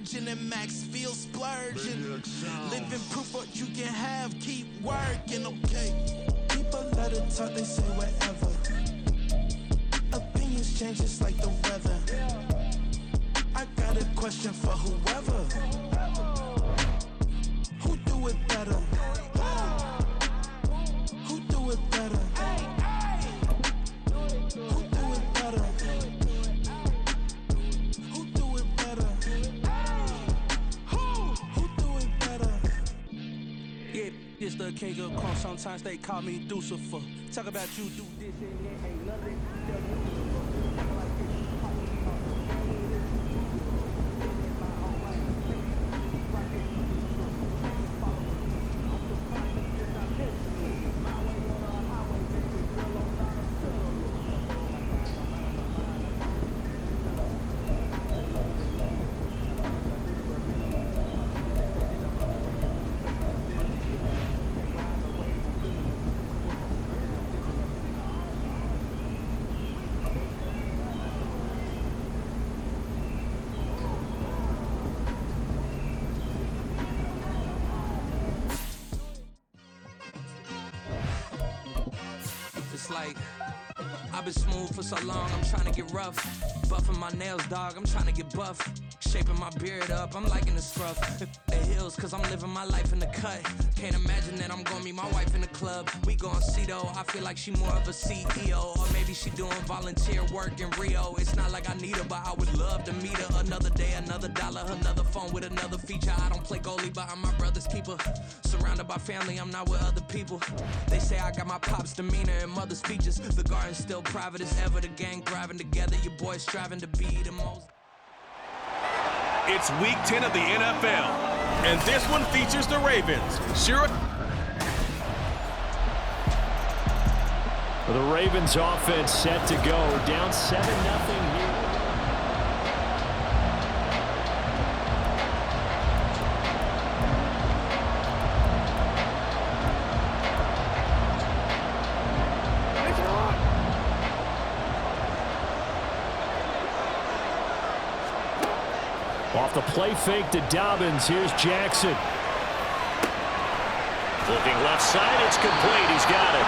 Virgin and Max feel splurging. Living proof what you can have, keep working, okay. People let it talk, they say whatever. Opinions change just like the weather. I got a question for whoever. Who do it better? Who do it better? Who do it better? Who do it better? Who do it better? Yeah, it's the king of crunk. Sometimes they call me Lucifer. Talk about you do this and that. Ain't nothing. It's like, I've been smooth for so long, I'm trying to get rough. Buffing my nails, dog, I'm trying to get buff. Shaping my beard up, I'm liking the scruff. The hills, cause I'm living my life in the cut. Can't imagine that I'm gonna meet my wife in the club. We gon' see though, I feel like she more of a CEO. Or maybe she doing volunteer work in Rio. It's not like I need her, but I would love to meet her. Another day, another dollar, another phone with another feature. I don't play goalie, but I'm my brother's keeper. Surrounded by family, I'm not with other people. They say I got my pop's demeanor and mother's features. The garden's still private as ever, the gang thriving together. Your boys striving to be the most. It's week 10 of the NFL, and this one features the Ravens. Sure. The Ravens offense set to go, down 7-0 here. Off the play fake to Dobbins. Here's Jackson. Looking left side. It's complete. He's got it.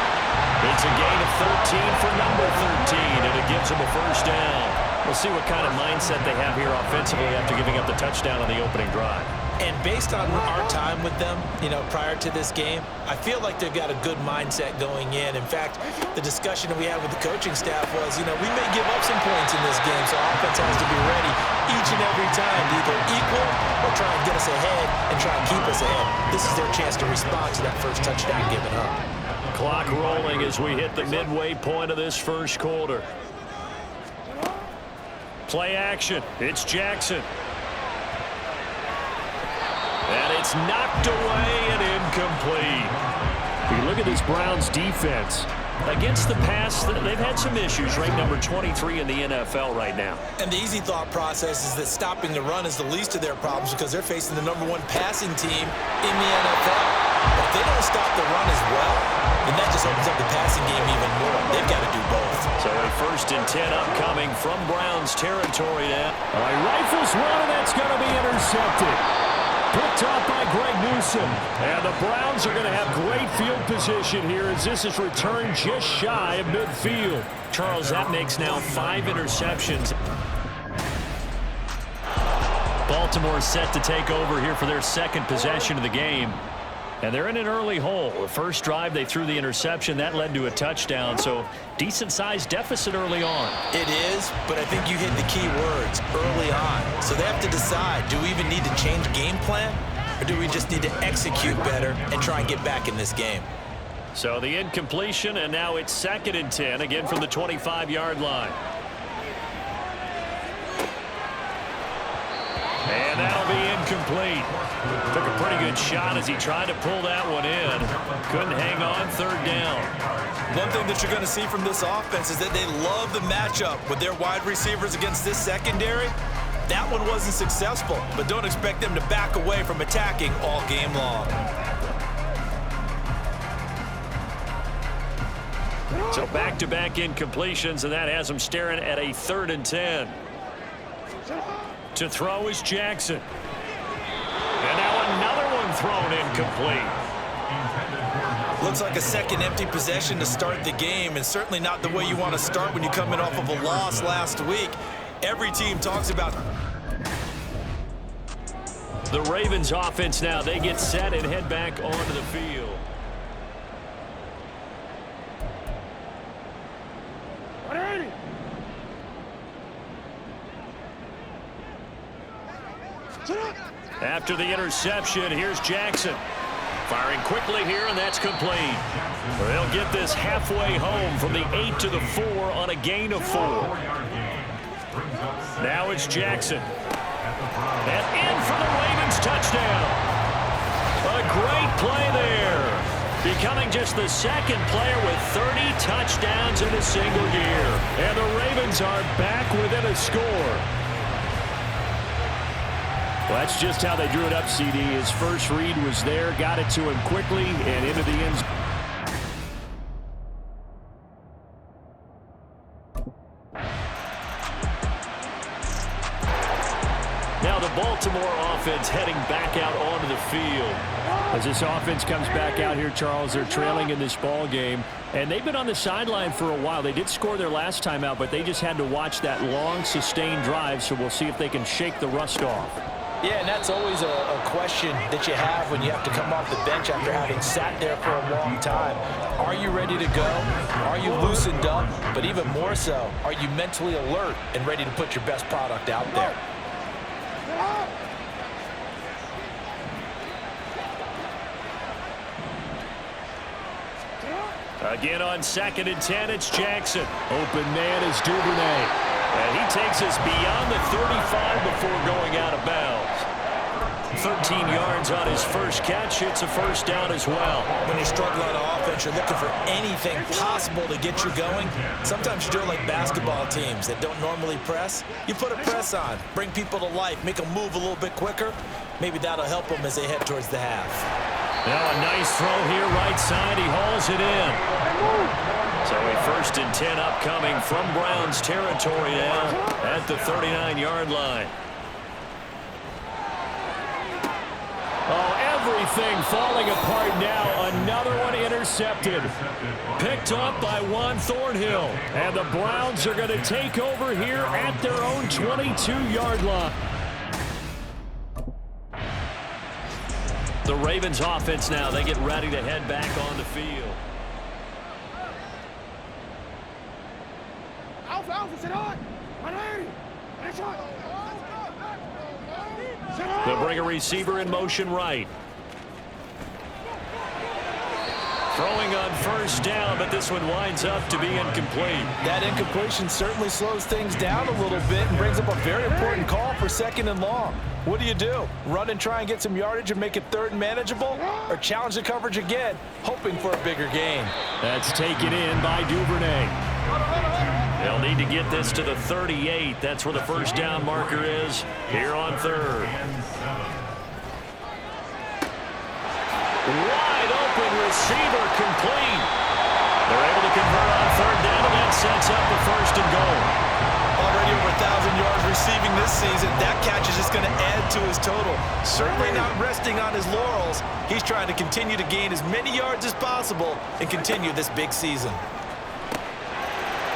It's a gain of 13 for number 13, and it gives him a first down. We'll see what kind of mindset they have here offensively after giving up the touchdown on the opening drive. And based on our time with them, prior to this game, I feel like they've got a good mindset going in. In fact, the discussion that we had with the coaching staff was, we may give up some points in this game, so offense has to be ready each and every time to either equal or try and get us ahead and try and keep us ahead. This is their chance to respond to that first touchdown given up. Clock rolling as we hit the midway point of this first quarter. Play action. It's Jackson. And it's knocked away and incomplete. If you look at this Browns defense, against the pass, they've had some issues. Ranked number 23 in the NFL right now. And the easy thought process is that stopping the run is the least of their problems because they're facing the #1 passing team in the NFL. But if they don't stop the run as well, then that just opens up the passing game even more. They've got to do both. So a 1st and 10 upcoming from Browns territory now. All right, rifles one, and that's going to be intercepted. Picked off by Greg Newsom. And the Browns are going to have great field position here as this is returned just shy of midfield. Charles, that makes now 5 interceptions. Baltimore set to take over here for their 2nd possession of the game. And they're in an early hole. The first drive, they threw the interception. That led to a touchdown. So decent-sized deficit early on. It is, but I think you hit the key words, early on. So they have to decide, do we even need to change game plan? Or do we just need to execute better and try and get back in this game? So the incompletion, and now it's 2nd and 10, again from the 25-yard line. And that'll be incomplete. Took a pretty good shot as he tried to pull that one in. Couldn't hang on, 3rd down. One thing that you're going to see from this offense is that they love the matchup with their wide receivers against this secondary. That one wasn't successful, but don't expect them to back away from attacking all game long. So back-to-back incompletions, and that has them staring at a 3rd and 10. To throw is Jackson. thrown incomplete. Looks like a second empty possession to start the game, and certainly not the way you want to start when you come in off of a loss last week. Every team talks about the Ravens offense now. They get set and head back onto the field. After the interception, here's Jackson. Firing quickly here, and that's complete. They'll get this halfway home from the 8 to the 4 on a gain of 4. Now it's Jackson. And in for the Ravens touchdown. A great play there. Becoming just the second player with 30 touchdowns in a single year. And the Ravens are back within a score. Well, that's just how they drew it up, CD. His first read was there, got it to him quickly, and into the end zone. Now the Baltimore offense heading back out onto the field. As this offense comes back out here, Charles, they're trailing in this ball game, and they've been on the sideline for a while. They did score their last time out, but they just had to watch that long, sustained drive, so we'll see if they can shake the rust off. Yeah, and that's always a question that you have when you have to come off the bench after having sat there for a long time. Are you ready to go? Are you loosened up? But even more so, are you mentally alert and ready to put your best product out there? Again on 2nd and 10, it's Jackson. Open man is Duvernay. And he takes us beyond the 35 before going out of bounds. 13 yards on his first catch. It's a first down as well. When you struggle on offense, you're looking for anything possible to get you going. Sometimes you do it like basketball teams that don't normally press. You put a press on, bring people to life, make them move a little bit quicker. Maybe that'll help them as they head towards the half. Now a nice throw here, right side. He hauls it in. So a 1st and 10 upcoming from Browns territory now at the 39-yard line. Oh, everything falling apart now. Another one intercepted. Picked up by Juan Thornhill. And the Browns are going to take over here at their own 22-yard line. The Ravens offense now, they get ready to head back on the field. They'll bring a receiver in motion right. Throwing on first down, but this one winds up to be incomplete. That incompletion certainly slows things down a little bit and brings up a very important call for 2nd and long. What do? Run and try and get some yardage and make it 3rd and manageable? Or challenge the coverage again, hoping for a bigger gain? That's taken in by Duvernay. They'll need to get this to the 38. That's where the first down marker is here on 3rd. Wide open receiver complete. They're able to convert on 3rd down, and that sets up the 1st and goal. Already over 1,000 yards receiving this season. That catch is just going to add to his total. Certainly not resting on his laurels. He's trying to continue to gain as many yards as possible and continue this big season.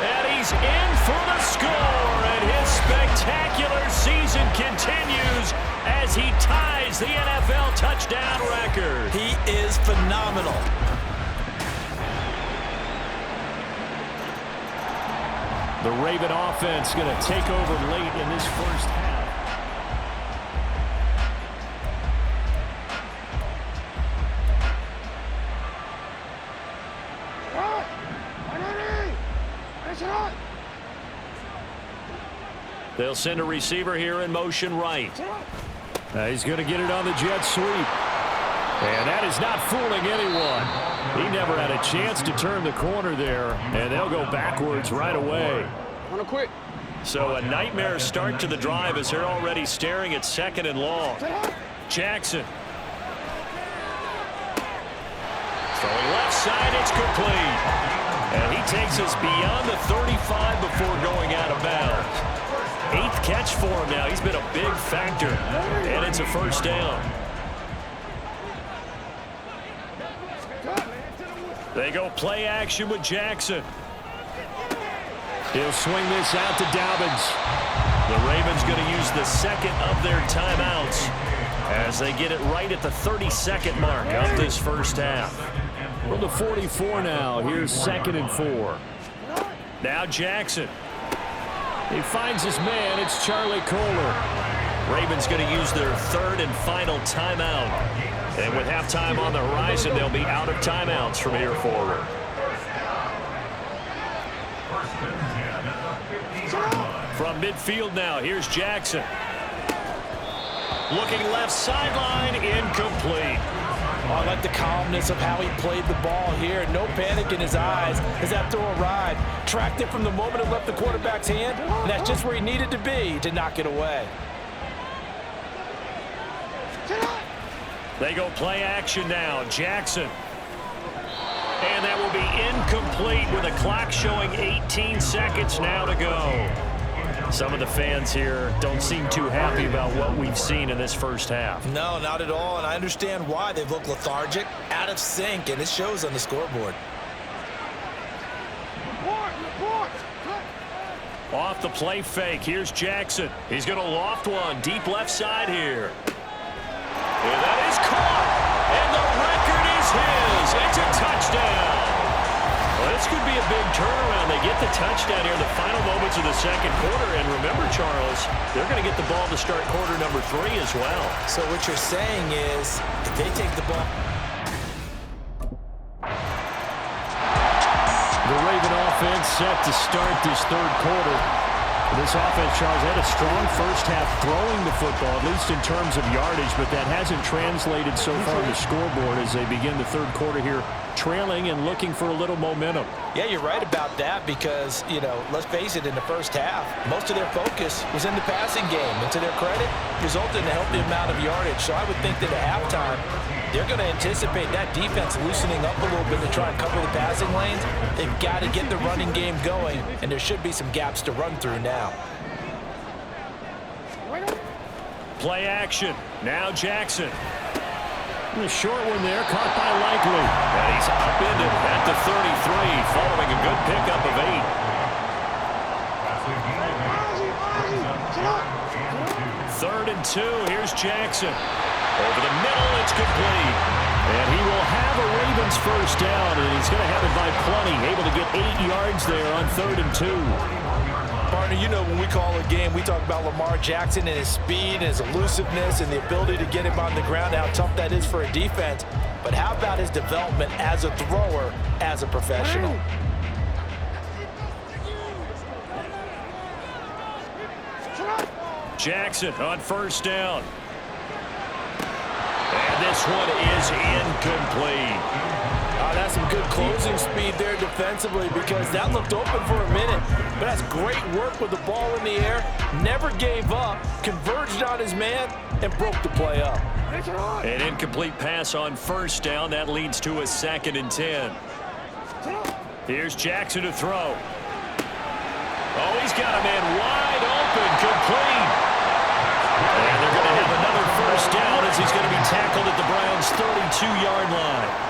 And he's in for the score, and his spectacular season continues as he ties the NFL touchdown record. He is phenomenal. The Raven offense going to take over late in this first half. They'll send a receiver here in motion right. He's going to get it on the jet sweep. And that is not fooling anyone. He never had a chance to turn the corner there, and they'll go backwards right away. So a nightmare start to the drive as they're already staring at 2nd and long. Jackson. Throwing left side, it's complete. And he takes us beyond the 35 before going out of bounds. 8th catch for him now. He's been a big factor, and it's a first down. They go play action with Jackson. He'll swing this out to Dobbins. The Ravens going to use the second of their timeouts as they get it right at the 32nd mark of this first half. From the 44 now, here's 2nd and 4. Now Jackson. He finds his man. It's Charlie Kohler. Ravens going to use their third and final timeout. And with halftime on the horizon, they'll be out of timeouts from here forward. From midfield now, here's Jackson. Looking left sideline, incomplete. Oh, I like the calmness of how he played the ball here. No panic in his eyes as that throw arrived. Tracked it from the moment it left the quarterback's hand, and that's just where he needed to be to knock it away. They go play action now. Jackson. And that will be incomplete with a clock showing 18 seconds now to go. Some of the fans here don't seem too happy about what we've seen in this first half. No, not at all, and I understand why. They look lethargic, out of sync, and it shows on the scoreboard. Off the play fake, here's Jackson. He's going to loft one, deep left side here. And that is caught, and the record is his. It's a touchdown. Well, this could be a big turnaround. They get the touchdown here in the final moments of the second quarter. And remember, Charles, they're going to get the ball to start quarter number 3 as well. So what you're saying is if they take the ball. The Raven offense set to start this third quarter. This offense, Charles, had a strong first half throwing the football, at least in terms of yardage, but that hasn't translated so far on the scoreboard as they begin the third quarter here, trailing and looking for a little momentum. Yeah, you're right about that because, let's face it, in the first half, most of their focus was in the passing game. And to their credit, resulted in a healthy amount of yardage. So I would think that at halftime, they're going to anticipate that defense loosening up a little bit to try and cover the passing lanes. They've got to get the running game going, and there should be some gaps to run through now. Play action. Now Jackson. The short one there, caught by Likely. And he's upended at the 33, following a good pickup of 8. 3rd and 2, here's Jackson. Over the middle, it's complete. And he will have a Ravens first down, and he's going to have it by plenty. Able to get 8 yards there on 3rd and 2. Partner, when we call a game, we talk about Lamar Jackson and his speed and his elusiveness and the ability to get him on the ground, how tough that is for a defense. But how about his development as a thrower, as a professional? Jackson on first down. And this one is incomplete. That's some good closing speed there defensively because that looked open for a minute. But that's great work with the ball in the air. Never gave up, converged on his man, and broke the play up. An incomplete pass on first down. That leads to a 2nd and 10. Here's Jackson to throw. Oh, he's got a man wide open, complete. And they're going to have another first down as he's going to be tackled at the Browns' 32-yard line.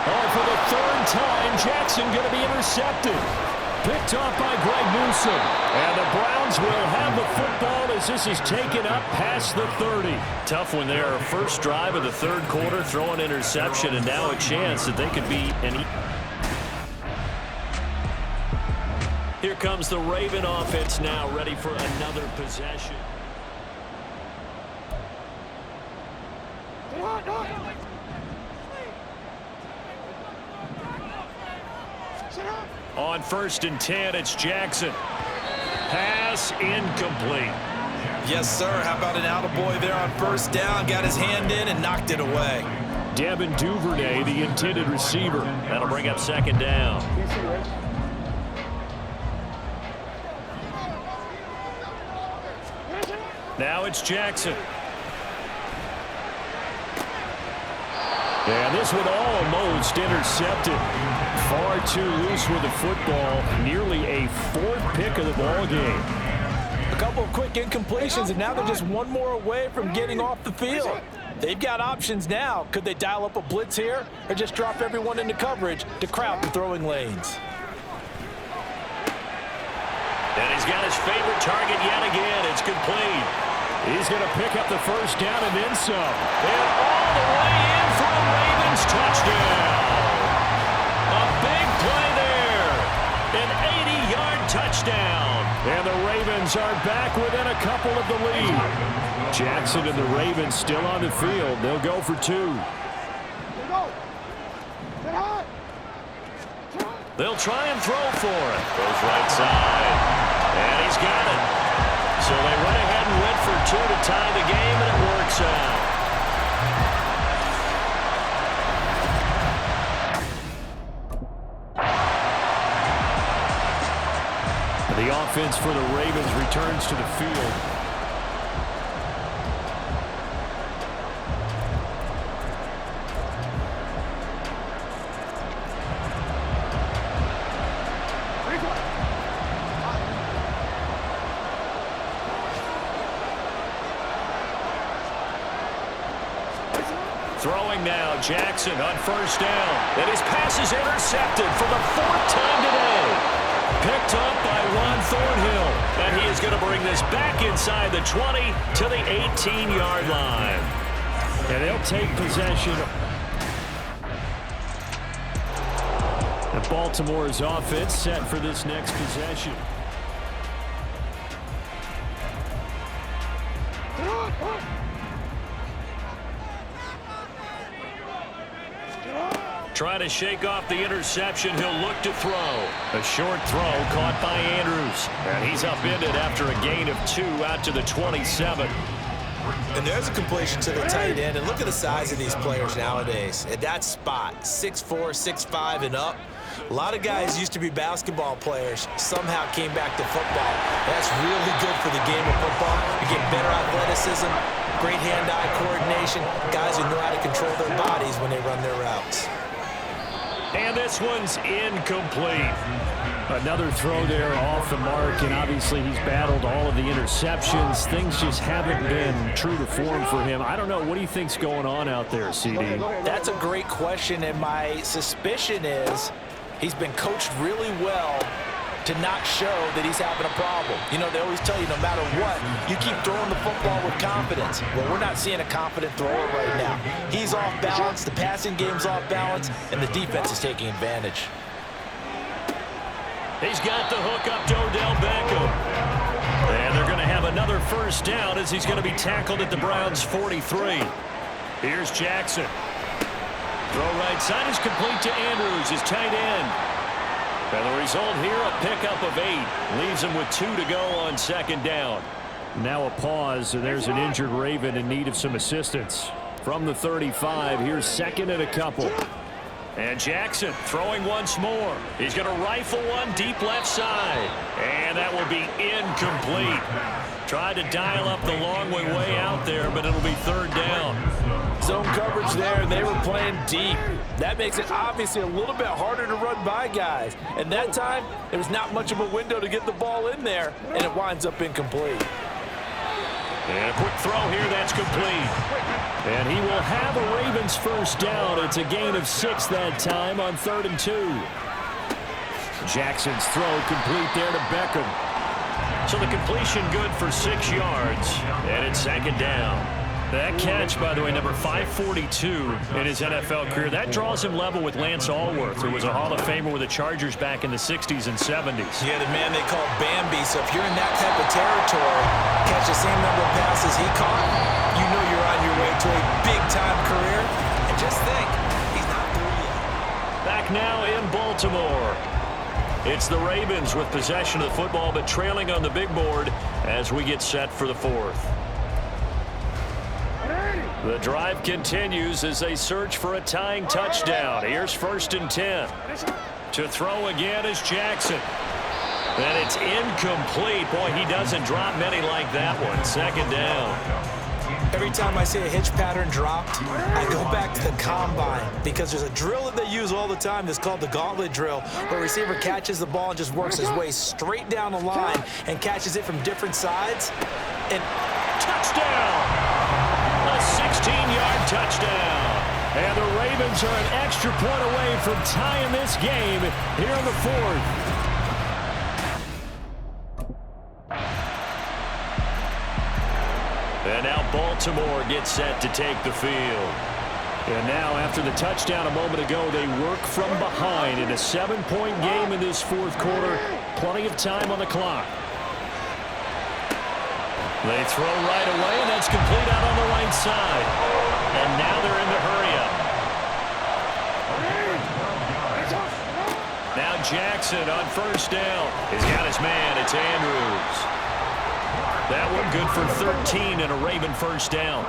Oh, for the 3rd time, Jackson going to be intercepted. Picked off by Greg Newsome. And the Browns will have the football as this is taken up past the 30. Tough one there. First drive of the third quarter, throw an interception, and now a chance that they could be an... Here comes the Raven offense now, ready for another possession. On 1st and 10, it's Jackson. Pass incomplete. Yes, sir. How about an attaboy there on first down? Got his hand in and knocked it away. Devin Duvernay, the intended receiver. That'll bring up 2nd down. Now it's Jackson. And this one almost intercepted. Far too loose with the football. Nearly a 4th pick of the ball game. A couple of quick incompletions, and now they're just one more away from getting off the field. They've got options now. Could they dial up a blitz here or just drop everyone into coverage to crowd the throwing lanes? And he's got his favorite target yet again. It's complete. He's going to pick up the first down and then some. And all the way in for a Ravens touchdown. A big play there. An 80-yard touchdown. And the Ravens are back within a couple of the lead. Jackson and the Ravens still on the field. They'll go for 2. They'll try and throw for it. Goes right side. And he's got it. So they went ahead and went for 2 to tie the game, and it works out. The offense for the Ravens returns to the field. Throwing now, Jackson on first down. And his pass is intercepted for the 4th time today. Picked up by Ron Thornhill. And he is going to bring this back inside the 20 to the 18-yard line. And they'll take possession. And Baltimore's offense set for this next possession. Trying to shake off the interception. He'll look to throw. A short throw caught by Andrews. And he's upended after a gain of 2 out to the 27. And there's a completion to the tight end. And look at the size of these players nowadays. At that spot, 6'4", 6'5", and up. A lot of guys used to be basketball players, somehow came back to football. That's really good for the game of football. You get better athleticism, great hand-eye coordination, guys who know how to control their bodies when they run their routes. And this one's incomplete. Another throw there off the mark, and obviously he's battled all of the interceptions. Things just haven't been true to form for him. I don't know. What do you think's going on out there, CD? That's a great question, and my suspicion is he's been coached really well to not show that he's having a problem. You know, they always tell you no matter what, you keep throwing the football with confidence. Well, we're not seeing a confident thrower right now. He's off balance, the passing game's off balance, and the defense is taking advantage. He's got the hook up to Odell Beckham. And they're going to have another first down as he's going to be tackled at the Browns' 43. Here's Jackson. Throw right side is complete to Andrews, his tight end. And the result here, a pickup of 8. Leaves him with 2 to go on second down. Now a pause, and there's an injured Raven in need of some assistance. From the 35, here's second and a couple. And Jackson throwing once more. He's going to rifle one deep left side. And that will be incomplete. Tried to dial up the long way out there, but it'll be third down. Zone coverage there, and they were playing deep. That makes it obviously a little bit harder to run by guys. And that time, there was not much of a window to get the ball in there, and it winds up incomplete. And a quick throw here, that's complete. And he will have a Ravens first down. It's a gain of 6 that time on 3rd and 2. Jackson's throw complete there to Beckham. So the completion good for 6 yards. And it's second down. That catch, by the way, number 542 in his NFL career. That draws him level with Lance Allworth, who was a Hall of Famer with the Chargers back in the 60s and 70s. Yeah, the man they call Bambi. So if you're in that type of territory, catch the same number of passes he caught, you know you're on your way to a big-time career. And just think, he's not through yet. Back now in Baltimore. It's the Ravens with possession of the football, but trailing on the big board as we get set for the 4th. The drive continues as they search for a tying touchdown. Here's 1st and 10. To throw again is Jackson. And it's incomplete. Boy, he doesn't drop many like that one. Second down. Every time I see a hitch pattern dropped, I go back to the combine because there's a drill that they use all the time that's called the gauntlet drill, where a receiver catches the ball and just works his way straight down the line and catches it from different sides. And touchdown! A 16-yard touchdown. And the Ravens are an extra point away from tying this game here in the fourth. And now Baltimore gets set to take the field. And now, after the touchdown a moment ago, they work from behind in a 7-point game in this fourth quarter. Plenty of time on the clock. They throw right away, and that's complete out on the right side. And now they're in the hurry-up. Now Jackson on first down. He's got his man. It's Andrews. That one good for 13 and a Raven first down.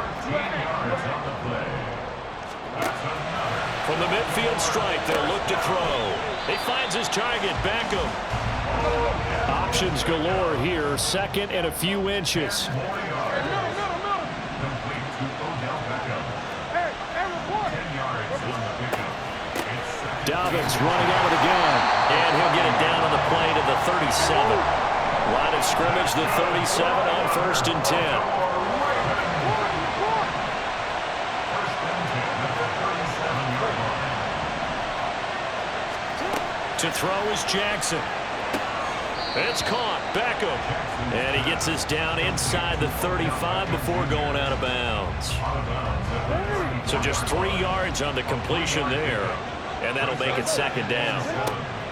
From the midfield stripe, they'll look to throw. He finds his target, Beckham. Options galore here, second and a few inches. Dobbins running out of the gun, and he'll get it down on the play to the 37. Line of scrimmage, the 37 on 1st and 10. To throw is Jackson. It's caught. Beckham. And he gets us down inside the 35 before going out of bounds. So just 3 yards on the completion there. And that'll make it second down.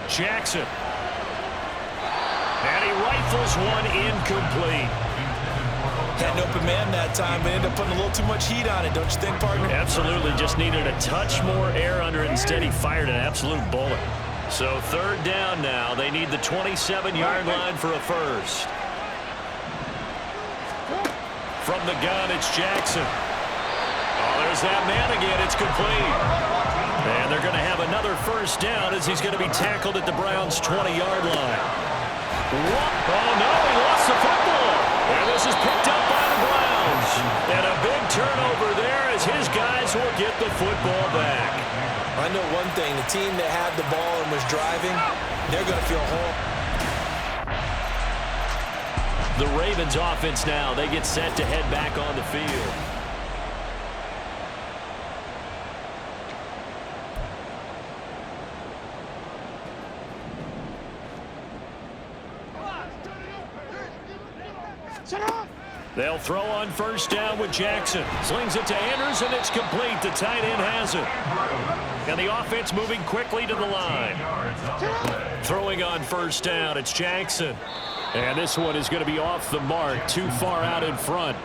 Jackson. And he rifles one incomplete. Had an open man that time, but ended up putting a little too much heat on it, don't you think, partner? Absolutely. Just needed a touch more air under it. Instead, he fired an absolute bullet. So third down now. They need the 27-yard line for a first. From the gun, it's Jackson. Oh, there's that man again. It's complete. And they're going to have another first down as he's going to be tackled at the Browns' 20-yard line. Oh, no, he lost the football. And this is picked up by the Browns. And a big turnover there as his guys will get the football back. I know one thing, the team that had the ball and was driving, they're going to feel home. The Ravens offense now, they get set to head back on the field. They'll throw on first down with Jackson. Slings it to Andrews, and it's complete. The tight end has it. And the offense moving quickly to the line. Throwing on first down, it's Jackson. And this one is going to be off the mark, too far out in front.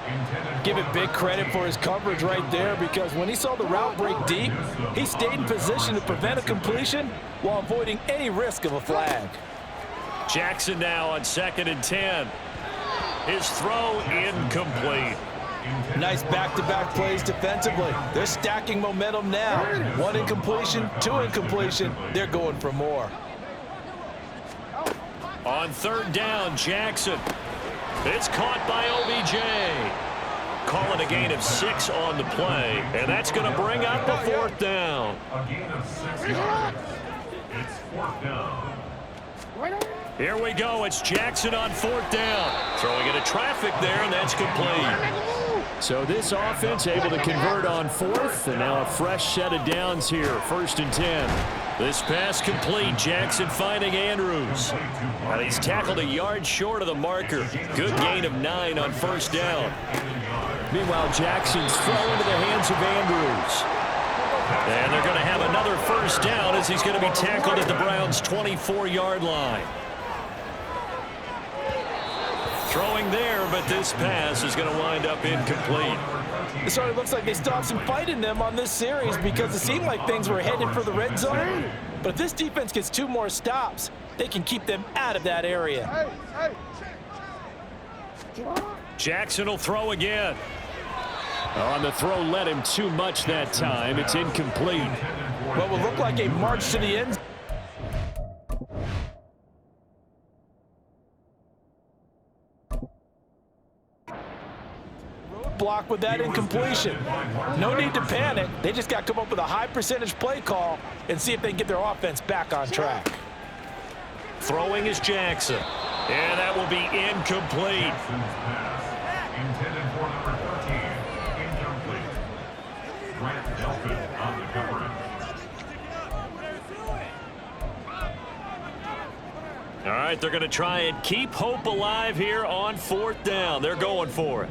Give it big credit for his coverage right there, because when he saw the route break deep, he stayed in position to prevent a completion while avoiding any risk of a flag. Jackson now on 2nd and 10. His throw incomplete. Nice back-to-back plays defensively. They're stacking momentum now. 1 incompletion, 2 incompletion. They're going for more. On third down, Jackson. It's caught by OBJ. Calling a gain of 6 on the play. And that's going to bring up the 4th down. A gain of 6 yards. It's 4th down. Here we go. It's Jackson on 4th down. Throwing into traffic there, and that's complete. So this offense able to convert on 4th, and now a fresh set of downs here. 1st and 10. This pass complete. Jackson finding Andrews. And he's tackled a yard short of the marker. Good gain of 9 on 1st down. Meanwhile, Jackson's throw into the hands of Andrews. And they're going to have another first down as he's going to be tackled at the Browns' 24-yard line. Throwing there, but this pass is going to wind up incomplete. It sort of looks like they still have some fight in them on this series, because it seemed like things were headed for the red zone. But if this defense gets 2 more stops, they can keep them out of that area. Jackson will throw again. On the throw, led him too much that time. It's incomplete. What will look like a march to the end. Block with that incompletion. No need to panic. They just got to come up with a high percentage play call and see if they can get their offense back on track. Throwing is Jackson. And that will be incomplete. Intended for number 13. All right, they're going to try and keep hope alive here on 4th down. They're going for it.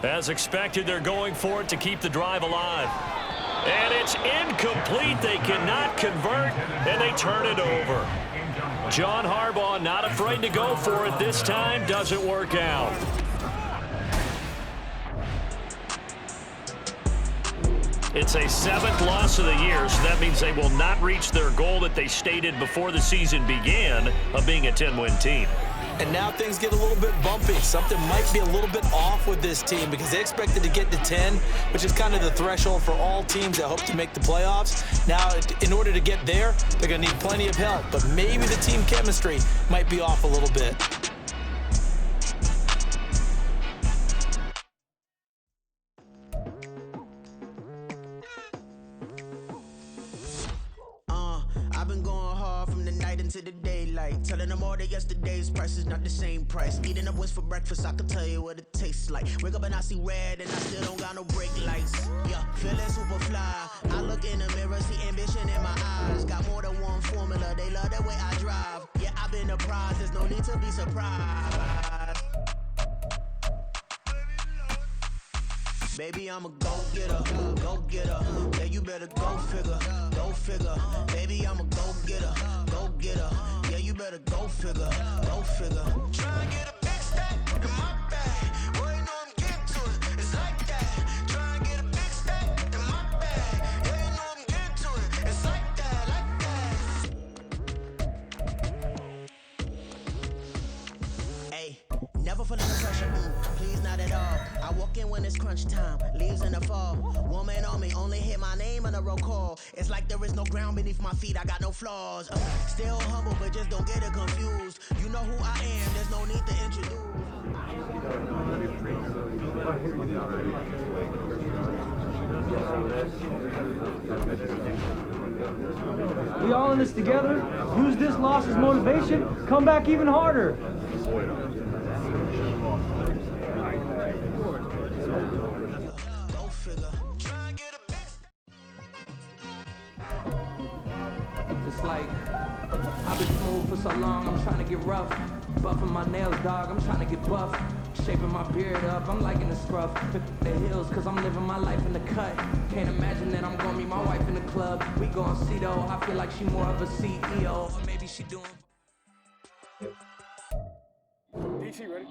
As expected, they're going for it to keep the drive alive. And it's incomplete. They cannot convert, and they turn it over. John Harbaugh not afraid to go for it this time. Doesn't work out. It's a 7th loss of the year, so that means they will not reach their goal that they stated before the season began of being a 10-win team. And now things get a little bit bumpy. Something might be a little bit off with this team because they expected to get to 10, which is kind of the threshold for all teams that hope to make the playoffs. Now, in order to get there, they're going to need plenty of help. But maybe the team chemistry might be off a little bit. I've been going hard from the night into the daylight, telling them all that yesterday's price is not the same price. Eating up wings for breakfast, I can tell you what it tastes like. Wake up and I see red, and I still don't got no brake lights. Yeah, feeling super fly. I look in the mirror, see ambition in my eyes. Got more than one formula, they love the way I drive. Yeah, I've been a prize, there's no need to be surprised. Baby, I'm a go-getter, go-getter. Yeah, you better go figure, go figure. Baby, I'm a go-getter, go-getter. Yeah, you better go figure, go figure. Try and get a big stack in my bag. Boy, you know I'm getting to it, it's like that. Try and get a big stack in my bag. Yeah, you know I'm getting to it, it's like that, Hey, never feeling the pressure, please not at all. I walk in when it's crunch time, leaves in the fall. Woman on me, only hit my name on a roll call. It's like there is no ground beneath my feet, I got no flaws. Still humble, but just don't get it confused. You know who I am, there's no need to introduce. We all in this together. Use this loss as motivation. Come back even harder. It's like I've been smooth for so long, I'm trying to get rough. Buffing my nails, dog, I'm trying to get buff. Shaping my beard up, I'm liking the scruff. The hills, cause I'm living my life in the cut. Can't imagine that I'm gonna meet my wife in the club. We gon' see though, I feel like she more of a CEO. Or maybe she doing... DT, ready?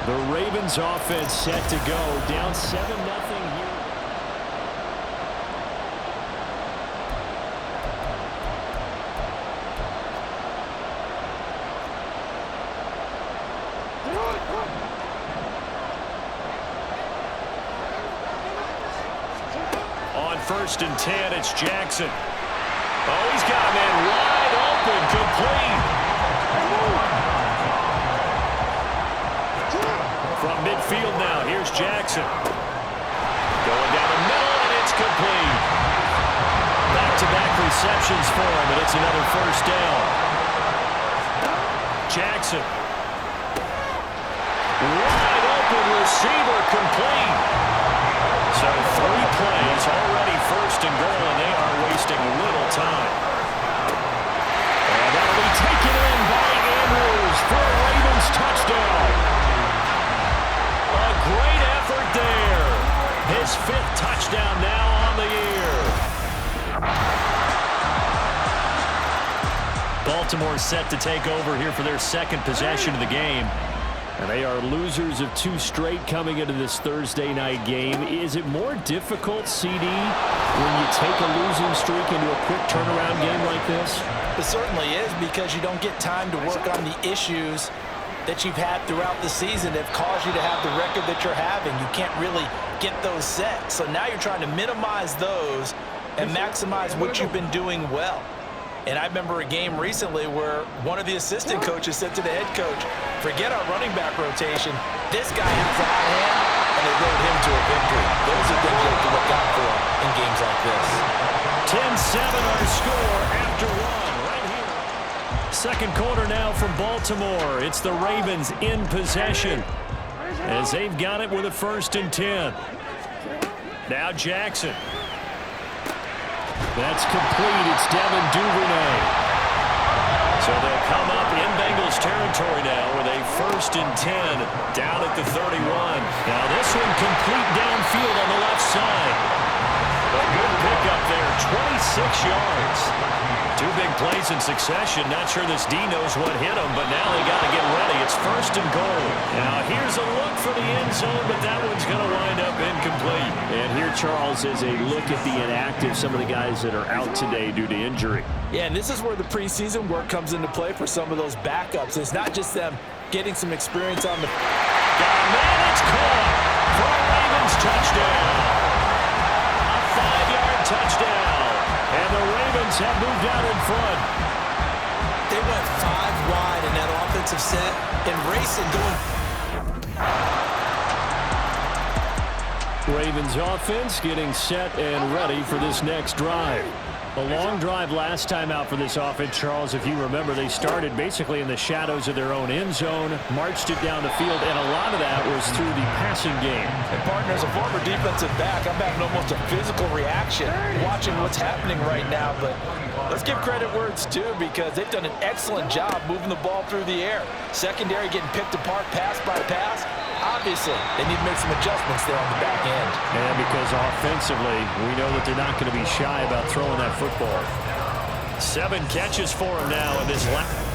The Ravens offense set to go. Down 7-0 here. On 1st and 10, it's Jackson. Oh, he's got a man wide open, complete. From midfield now, here's Jackson. Going down the middle, and it's complete. Back-to-back receptions for him, and it's another first down. Jackson. Wide open receiver, complete. So 3 plays, already first and goal, and they are wasting little time. And that'll be taken in by Andrews for a Ravens touchdown. A great effort there. His 5th touchdown now on the year. Baltimore set to take over here for their 2nd possession of the game. And they are losers of 2 straight coming into this Thursday night game. Is it more difficult, CD, when you take a losing streak into a quick turnaround game like this? It certainly is, because you don't get time to work on the issues that you've had throughout the season that have caused you to have the record that you're having. You can't really get those set. So now you're trying to minimize those and maximize what you've been doing well. And I remember a game recently where one of the assistant coaches said to the head coach, forget our running back rotation. This guy has a hot hand, and they rode him to a victory. Those are things you have to look out for in games like this. 10-7 our score after 1 right here. 2nd quarter now from Baltimore. It's the Ravens in possession as they've got it with a 1st and 10. Now Jackson. That's complete. It's Devin Duvernay. So they'll come up in Bengals territory now with a 1st and 10 down at the 31. Now this one complete downfield on the left side. A good pickup there, 26 yards. 2 big plays in succession. Not sure this D knows what hit him, but now they got to get ready. It's 1st and goal. Now here's a look for the end zone, but that one's going to wind up incomplete. And here, Charles, is a look at the inactive, some of the guys that are out today due to injury. Yeah, and this is where the preseason work comes into play for some of those backups. It's not just them getting some experience on the... Man, it's caught for a Ravens touchdown. A 5-yard touchdown. And the Ravens have moved out in front. They went 5 wide in that offensive set and racing going. Ravens offense getting set and ready for this next drive. A long drive last time out for this offense, Charles. If you remember, they started basically in the shadows of their own end zone, marched it down the field, and a lot of that was through the passing game. And partner, as a former defensive back, I'm having almost a physical reaction watching what's happening right now. But let's give credit where it's due, because they've done an excellent job moving the ball through the air. Secondary getting picked apart pass by pass. Obviously, they need to make some adjustments there on the back end. And because offensively, we know that they're not going to be shy about throwing that football. 7 catches for him now in this last.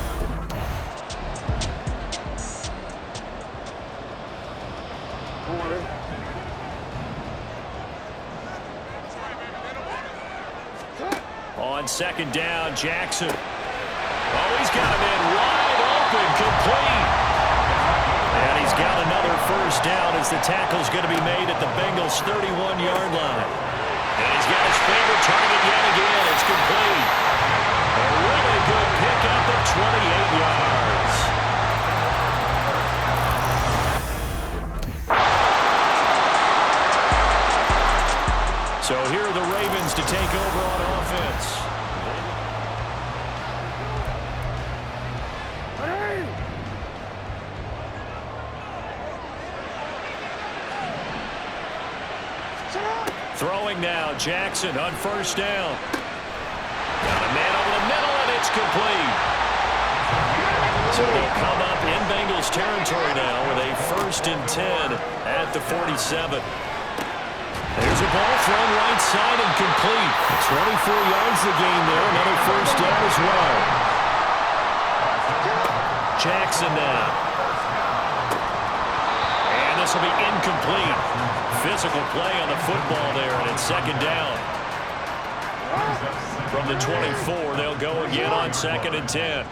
On 2nd down, Jackson. Oh, he's got a man wide open, complete. And he's got another first down as the tackle's going to be made at the Bengals' 31-yard line. And he's got his favorite target yet again. It's complete. A really good pickup of 28 yards. So here are the Ravens to take over on offense. Throwing now, Jackson on 1st down. Got a man over the middle, and it's complete. So they'll come up in Bengals territory now with a 1st and 10 at the 47. There's a ball thrown right side and complete. 24 yards the gain there, another first down as well. Jackson now. will be incomplete. Physical play on the football there, and it's second down. From the 24, they'll go again on 2nd and 10.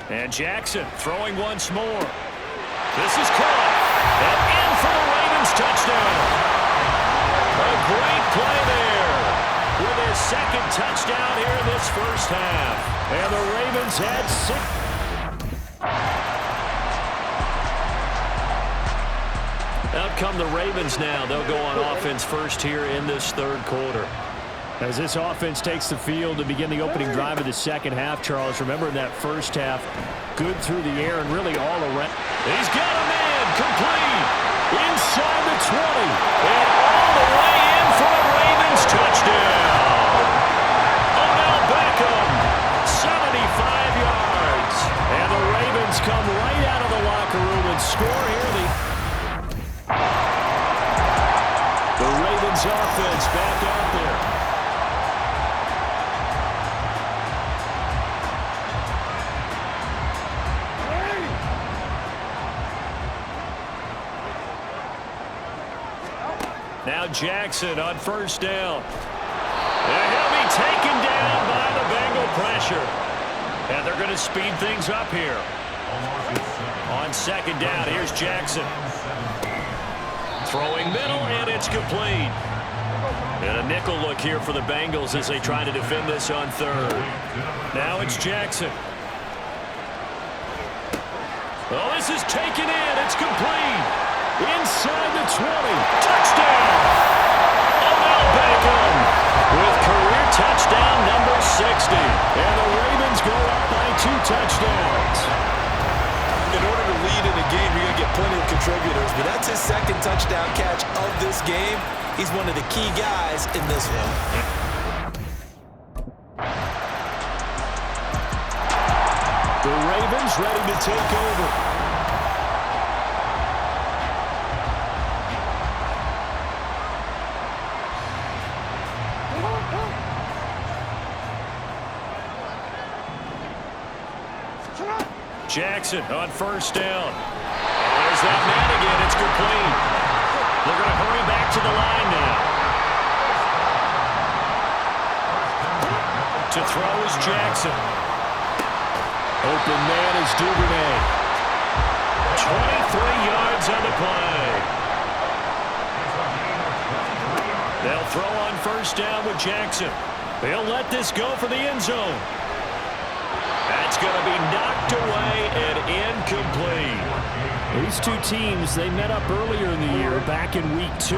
And Jackson throwing once more. This is caught. And in for the Ravens touchdown. A great play there with his second touchdown here in this first half. And the Ravens had 6. Out come the Ravens now. They'll go on offense first here in this third quarter. As this offense takes the field to begin the opening drive of the second half, Charles, remember in that first half, good through the air and really all around. He's got a man complete inside the 20 and all the way in for a Ravens touchdown. Odell Beckham, 75 yards. And the Ravens come right out of the locker room and score here. The Ravens offense back out there. Now Jackson on first down. And he'll be taken down by the Bengal pressure. And they're going to speed things up here. On second down, here's Jackson. Throwing middle, and it's complete. And a nickel look here for the Bengals as they try to defend this on third. Now it's Jackson. Oh, this is taken in. It's complete. Inside the 20. Touchdown! Odell Beckham with career touchdown number 60. And the Ravens go up by 2 touchdowns. In order to lead in a game, you're going to get plenty of contributors, but that's his second touchdown catch of this game. He's one of the key guys in this one. The Ravens ready to take over. Jackson on first down. There's that man again. It's complete. They're going to hurry back to the line now. To throw is Jackson. Open man is Duvernay. 23 yards on the play. They'll throw on first down with Jackson. They'll let this go for the end zone. That's going to be knocked away and incomplete. These two teams, they met up earlier in the year back in week 2,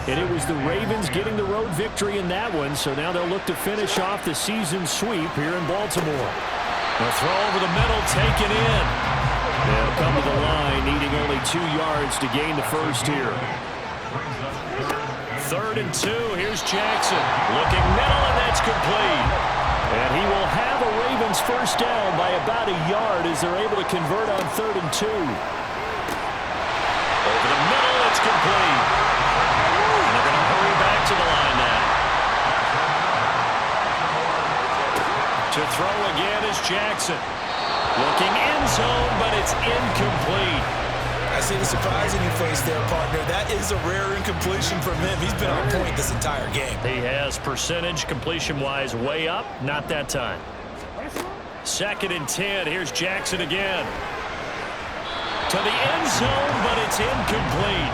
and it was the Ravens getting the road victory in that one, so now they'll look to finish off the season sweep here in Baltimore. They'll throw over the middle, taken in. They'll come to the line, needing only 2 yards to gain the first here. 3rd and 2, here's Jackson. Looking middle, and that's complete. And he will have a Ravens first down by about a yard as they're able to convert on 3rd and 2. Over the middle, it's complete. And they're going to hurry back to the line now. To throw again is Jackson. Looking end zone, but it's incomplete. I see the surprise in your face there, partner. That is a rare incompletion from him. He's been on point this entire game. He has percentage completion-wise way up. Not that time. 2nd and 10. Here's Jackson again. To the end zone, but it's incomplete.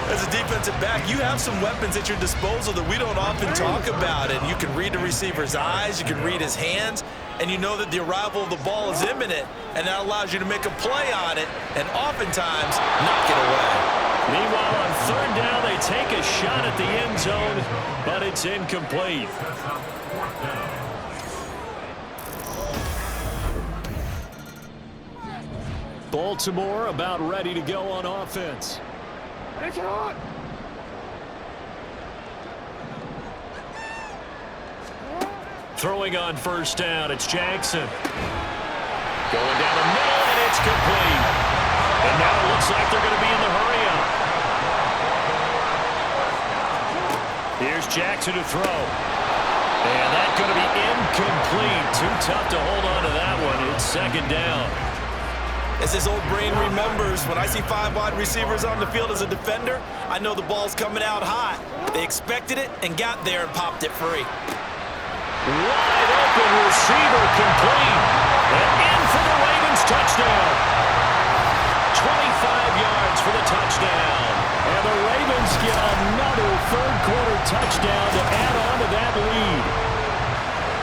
As a defensive back, you have some weapons at your disposal that we don't often talk about. And you can read the receiver's eyes, you can read his hands, and you know that the arrival of the ball is imminent, and that allows you to make a play on it and oftentimes knock it away. Meanwhile, on 3rd down, they take a shot at the end zone, but it's incomplete. Baltimore about ready to go on offense. Throwing on first down, it's Jackson. Going down the middle, and it's complete. And now it looks like they're going to be in the hurry-up. Here's Jackson to throw. And that's going to be incomplete. Too tough to hold on to that one. It's 2nd down. As his old brain remembers, when I see 5 wide receivers on the field as a defender, I know the ball's coming out hot. They expected it and got there and popped it free. Wide open receiver complete. And in for the Ravens touchdown. 25 yards for the touchdown. And the Ravens get another third-quarter touchdown to add on to that lead.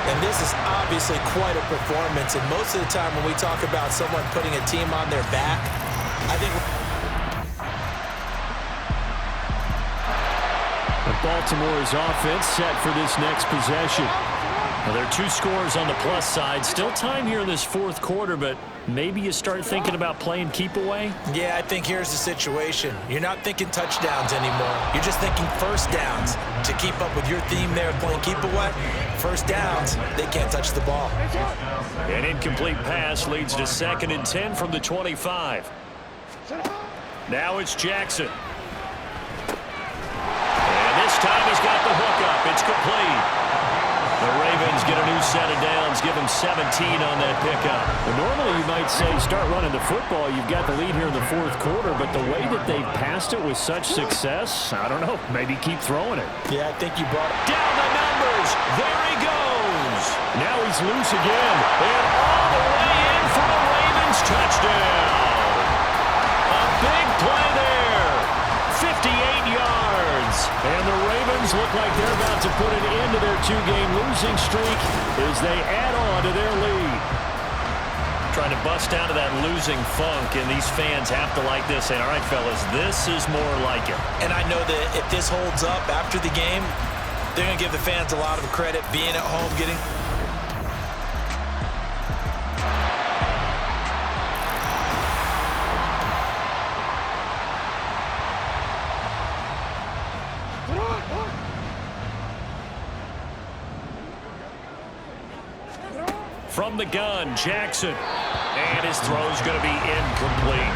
And this is obviously quite a performance. And most of the time when we talk about someone putting a team on their back, I think... Baltimore's offense set for this next possession. Well, there are 2 scores on the plus side. Still time here in this fourth quarter, but maybe you start thinking about playing keep away? Yeah, I think here's the situation. You're not thinking touchdowns anymore. You're just thinking first downs. To keep up with your theme there of playing keep away, first downs, they can't touch the ball. An incomplete pass leads to 2nd and 10 from the 25. Now it's Jackson. And this time he's got the hook up. It's complete. The Ravens get a new set of downs, give them 17 on that pickup. Well, normally you might say start running the football. You've got the lead here in the fourth quarter, but the way that they've passed it with such success, I don't know, maybe keep throwing it. Yeah, I think you brought it. Down the numbers. There he goes. Now he's loose again. And all the way in for the Ravens touchdown. A big play there. 58 yards. And the Ravens look like they're about to put an end to their 2-game losing streak as they add on to their lead. Trying to bust out of that losing funk, and these fans have to like this. Saying, all right, fellas, this is more like it. And I know that if this holds up after the game, they're going to give the fans a lot of credit being at home, getting... From the gun, Jackson. And his throw's going to be incomplete.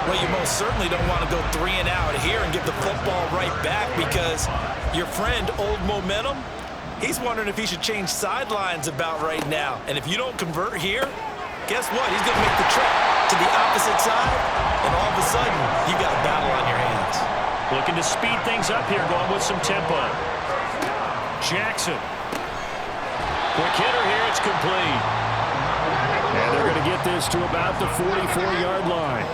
Well, you most certainly don't want to go 3 and out here and give the football right back because your friend, Old Momentum, he's wondering if he should change sidelines about right now. And if you don't convert here, guess what? He's going to make the trip to the opposite side, and all of a sudden, you got a battle on your hands. Looking to speed things up here, going with some tempo. Jackson. Quick hitter here, it's complete. And they're going to get this to about the 44-yard line.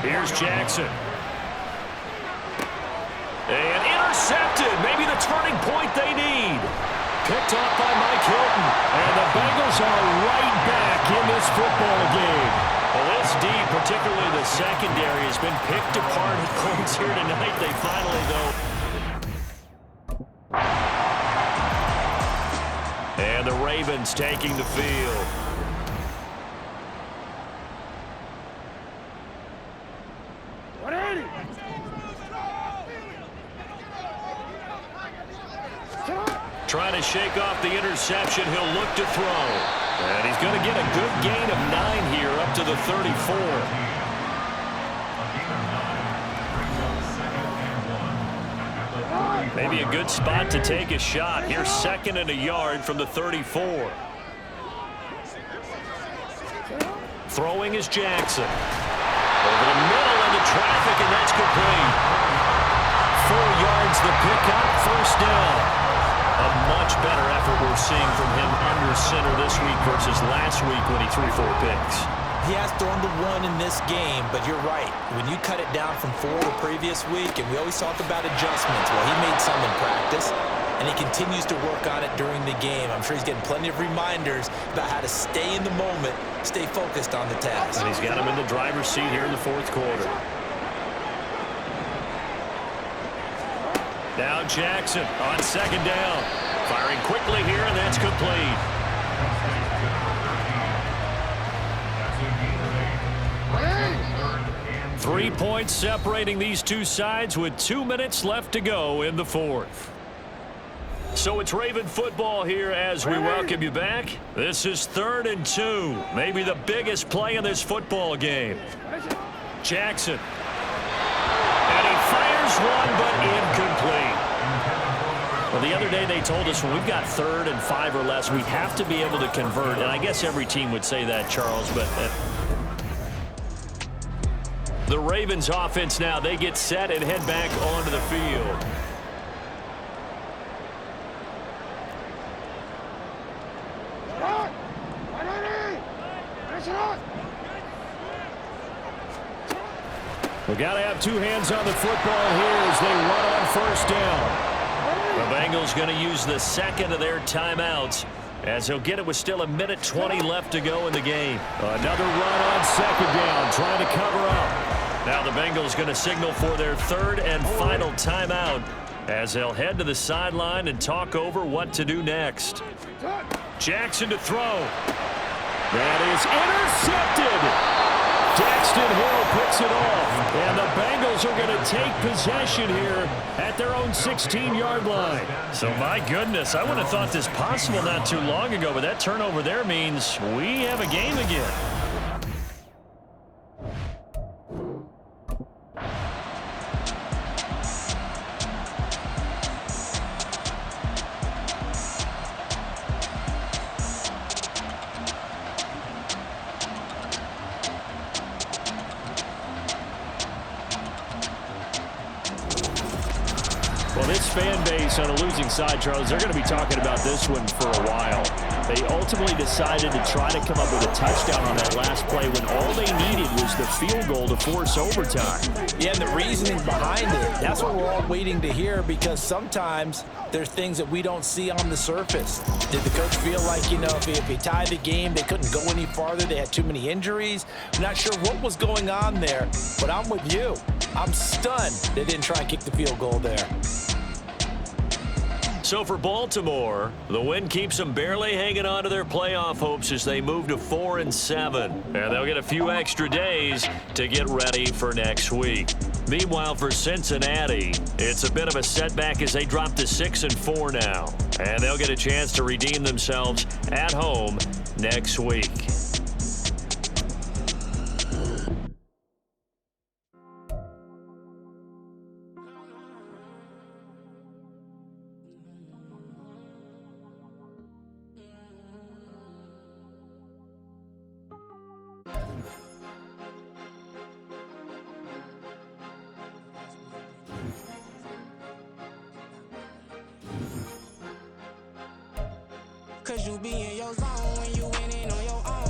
Here's Jackson. And intercepted. Maybe the turning point they need. Picked off by Mike Hilton. And the Bengals are right back in this football game. Well, this D, particularly the secondary, has been picked apart at points here tonight. They finally, though... And the Ravens taking the field. Trying to shake off the interception. He'll look to throw. And he's going to get a good gain of 9 here up to the 34. Maybe a good spot to take a shot. Here's 2nd and a yard from the 34. Throwing is Jackson. Over the middle into traffic, and that's complete. 4 yards the pickup, first down. A much better effort we're seeing from him under center this week versus last week when he threw 4 picks. He has thrown the 1 in this game, but you're right. When you cut it down from 4 the previous week, and we always talk about adjustments, well, he made some in practice, and he continues to work on it during the game. I'm sure he's getting plenty of reminders about how to stay in the moment, stay focused on the task. And he's got him in the driver's seat here in the fourth quarter. Now Jackson on 2nd down. Firing quickly here, and that's complete. Hey! 3 points separating these two sides with 2 minutes left to go in the fourth. So it's Raven football here as we welcome you back. This is 3rd and 2. Maybe the biggest play in this football game. Jackson. And he fires one, but incomplete. Well, the other day they told us when we've got 3rd and 5 or less, we have to be able to convert. And I guess every team would say that, Charles, but the Ravens offense now, they get set and head back onto the field. We got to have 2 hands on the football here as they run on 1st down. The Bengals going to use the 2nd of their timeouts as they'll get it with still 1:20 left to go in the game. Another run on 2nd down, trying to cover up. Now the Bengals going to signal for their 3rd and final timeout as they'll head to the sideline and talk over what to do next. Jackson to throw. That is intercepted. Daxton Hill picks it off, and the Bengals are going to take possession here at their own 16-yard line. So, my goodness, I would have thought this possible not too long ago, but that turnover there means we have a game again. Well, this fan base on a losing side, Charles, they're going to be talking about this one for a while. They ultimately decided to try to come up with a touchdown on that last play when all they needed was the field goal to force overtime. Yeah, and the reasoning behind it, that's what we're all waiting to hear, because sometimes there's things that we don't see on the surface. Did the coach feel like, you know, if he tied the game, they couldn't go any farther, they had too many injuries? I'm not sure what was going on there, but I'm with you. I'm stunned they didn't try and kick the field goal there. So for Baltimore, the win keeps them barely hanging on to their playoff hopes as they move to 4-7. And they'll get a few extra days to get ready for next week. Meanwhile, for Cincinnati, it's a bit of a setback as they drop to 6-4 now. And they'll get a chance to redeem themselves at home next week. Cause you be in your zone when you winning on your own.